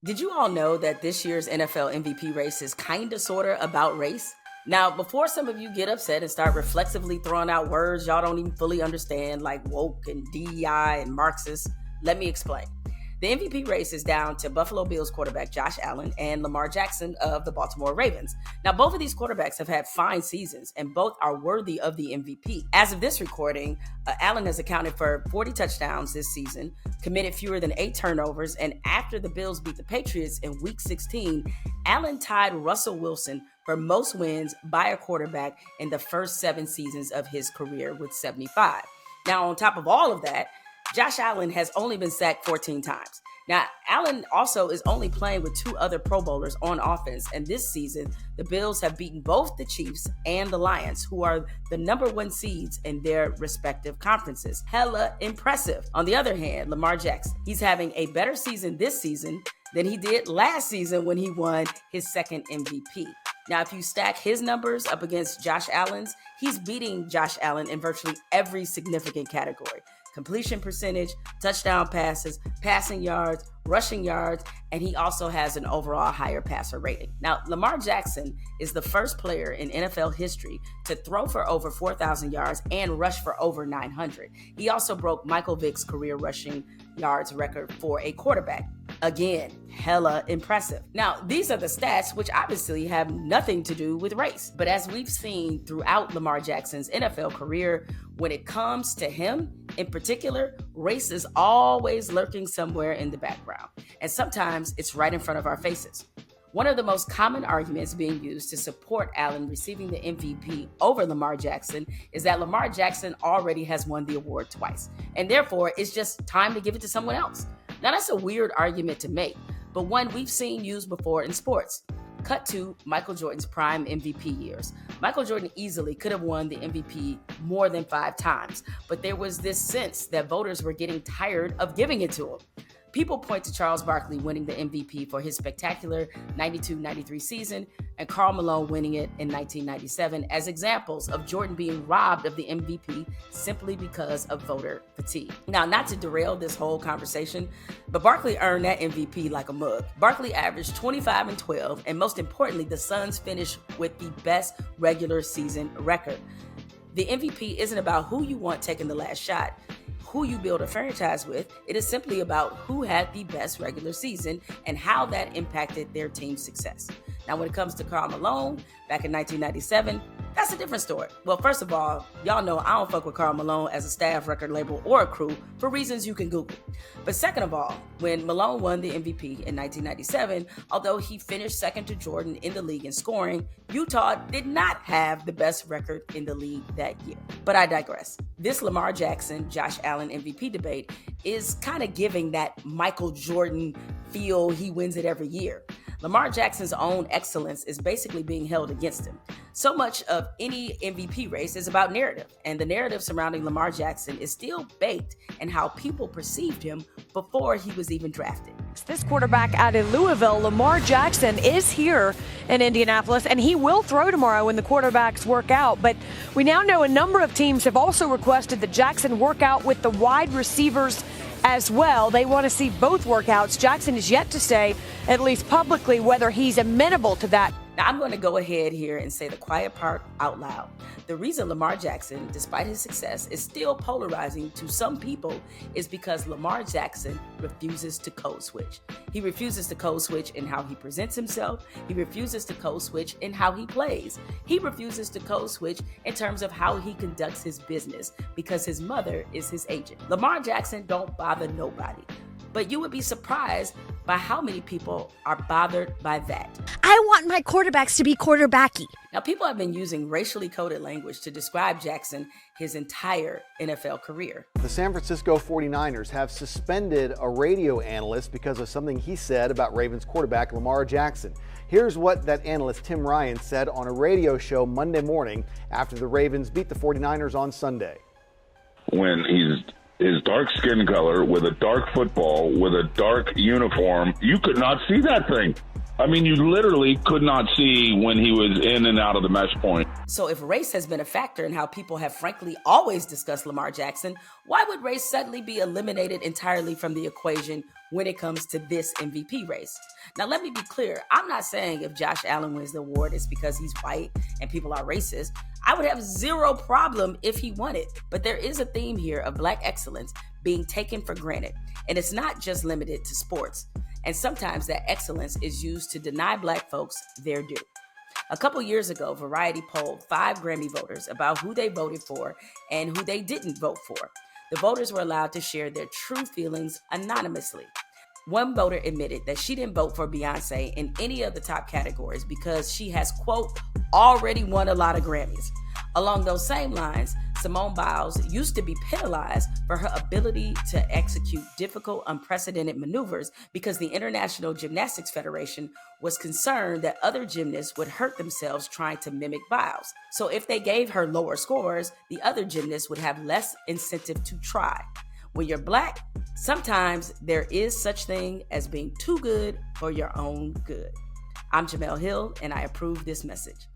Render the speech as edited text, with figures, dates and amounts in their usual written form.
Did you all know that this year's NFL MVP race is kinda sorta about race? Now, before some of you get upset and start reflexively throwing out words y'all don't even fully understand, like woke and DEI and Marxist, let me explain. The MVP race is down to Buffalo Bills quarterback Josh Allen and Lamar Jackson of the Baltimore Ravens. Now, both of these quarterbacks have had fine seasons, and both are worthy of the MVP. As of this recording, Allen has accounted for 40 touchdowns this season, committed fewer than 8 turnovers, and after the Bills beat the Patriots in Week 16, Allen tied Russell Wilson for most wins by a quarterback in the first 7 seasons of his career with 75. Now, on top of all of that, Josh Allen has only been sacked 14 times. Now, Allen also is only playing with 2 other Pro Bowlers on offense, and this season, the Bills have beaten both the Chiefs and the Lions, who are the number 1 seeds in their respective conferences. Hella impressive. On the other hand, Lamar Jackson, he's having a better season this season than he did last season when he won his second MVP. Now, if you stack his numbers up against Josh Allen's, he's beating Josh Allen in virtually every significant category. Completion percentage, touchdown passes, passing yards, rushing yards, and he also has an overall higher passer rating. Now, Lamar Jackson is the first player in NFL history to throw for over 4,000 yards and rush for over 900. He also broke Michael Vick's career rushing yards record for a quarterback. Again, hella impressive. Now, these are the stats which obviously have nothing to do with race. But as we've seen throughout Lamar Jackson's NFL career, when it comes to him in particular, race is always lurking somewhere in the background. And sometimes it's right in front of our faces. One of the most common arguments being used to support Allen receiving the MVP over Lamar Jackson is that Lamar Jackson already has won the award twice, and therefore it's just time to give it to someone else. Now, that's a weird argument to make, but one we've seen used before in sports. Cut to Michael Jordan's prime MVP years. Michael Jordan easily could have won the MVP more than 5 times, but there was this sense that voters were getting tired of giving it to him. People point to Charles Barkley winning the MVP for his spectacular 92-93 season and Karl Malone winning it in 1997 as examples of Jordan being robbed of the MVP simply because of voter fatigue. Now, not to derail this whole conversation, but Barkley earned that MVP like a mug. Barkley averaged 25 and 12, and most importantly, the Suns finished with the best regular season record. The MVP isn't about who you want taking the last shot, who you build a franchise with. It is simply about who had the best regular season and how that impacted their team's success. Now, when it comes to Karl Malone, back in 1997, that's a different story. Well, first of all, y'all know I don't fuck with Karl Malone as a staff, record label, or a crew for reasons you can Google. But second of all, when Malone won the MVP in 1997, although he finished second to Jordan in the league in scoring, Utah did not have the best record in the league that year. But I digress. This Lamar Jackson, Josh Allen MVP debate is kind of giving that Michael Jordan feel he wins it every year. Lamar Jackson's own excellence is basically being held against him. So much of any MVP race is about narrative, and the narrative surrounding Lamar Jackson is still baked in how people perceived him before he was even drafted. This quarterback out in Louisville, Lamar Jackson, is here in Indianapolis, and he will throw tomorrow when the quarterbacks work out. But we now know a number of teams have also requested that Jackson work out with the wide receivers as well. They want to see both workouts. Jackson is yet to say, at least publicly, whether he's amenable to that. Now, I'm going to go ahead here and say the quiet part out loud. The reason Lamar Jackson, despite his success, is still polarizing to some people is because Lamar Jackson refuses to code switch. He refuses to code switch in how he presents himself. He refuses to code switch in how he plays. He refuses to code switch in terms of how he conducts his business because his mother is his agent. Lamar Jackson don't bother nobody. But you would be surprised by how many people are bothered by that. I want my quarterbacks to be quarterbacky. Now, people have been using racially coded language to describe Jackson his entire NFL career. The San Francisco 49ers have suspended a radio analyst because of something he said about Ravens quarterback Lamar Jackson. Here's what that analyst Tim Ryan said on a radio show Monday morning after the Ravens beat the 49ers on Sunday. When his dark skin color, with a dark football, with a dark uniform, you could not see that thing. I mean, you literally could not see when he was in and out of the mesh point. So if race has been a factor in how people have frankly always discussed Lamar Jackson, why would race suddenly be eliminated entirely from the equation when it comes to this MVP race. Now, let me be clear. I'm not saying if Josh Allen wins the award, it's because he's white and people are racist. I would have zero problem if he won it. But there is a theme here of Black excellence being taken for granted. And it's not just limited to sports. And sometimes that excellence is used to deny Black folks their due. A couple years ago, Variety polled 5 Grammy voters about who they voted for and who they didn't vote for. The voters were allowed to share their true feelings anonymously. One voter admitted that she didn't vote for Beyonce in any of the top categories because she has, quote, already won a lot of Grammys. Along those same lines, Simone Biles used to be penalized for her ability to execute difficult, unprecedented maneuvers because the International Gymnastics Federation was concerned that other gymnasts would hurt themselves trying to mimic Biles. So if they gave her lower scores, the other gymnasts would have less incentive to try. When you're Black, sometimes there is such thing as being too good for your own good. I'm Jemele Hill, and I approve this message.